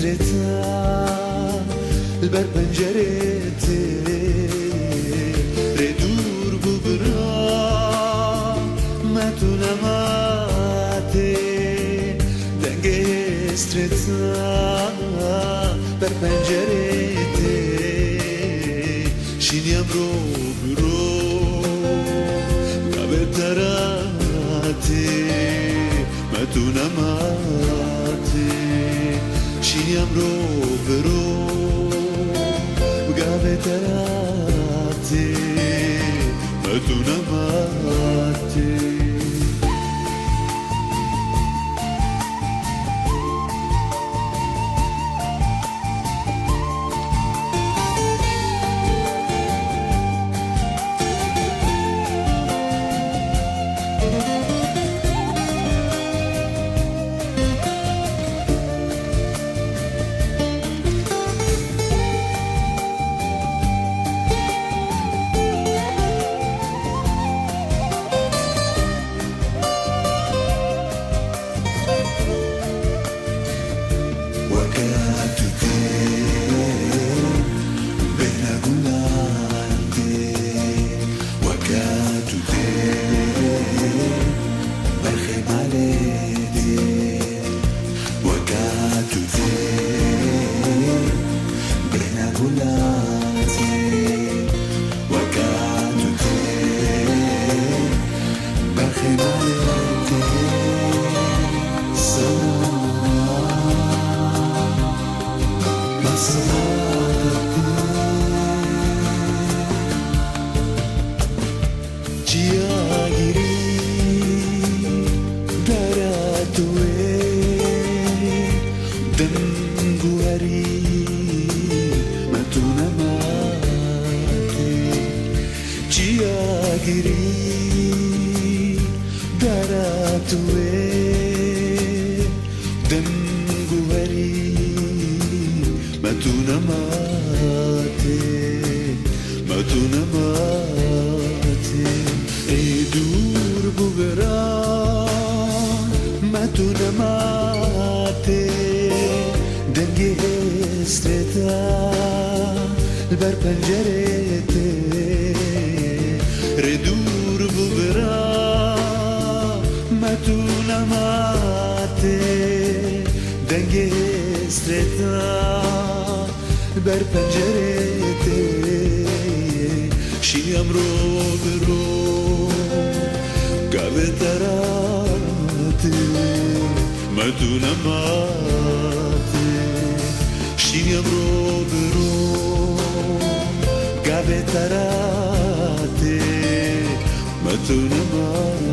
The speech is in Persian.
استرتا البر پنجرته ردور ببرا ما تو نماته دنگ استرتا بر پنجرته شینیم رو برو قبل تراته ما تو نماته شینیم رو برو قبل تراته ما تو نماته البر پنجرته ردور ببرا ما تو نماته دنگ استرتا البر پنجرته شیم رو برو قبل تراته ما تو نماته شیم رو برو قبل تراته ما تو نماته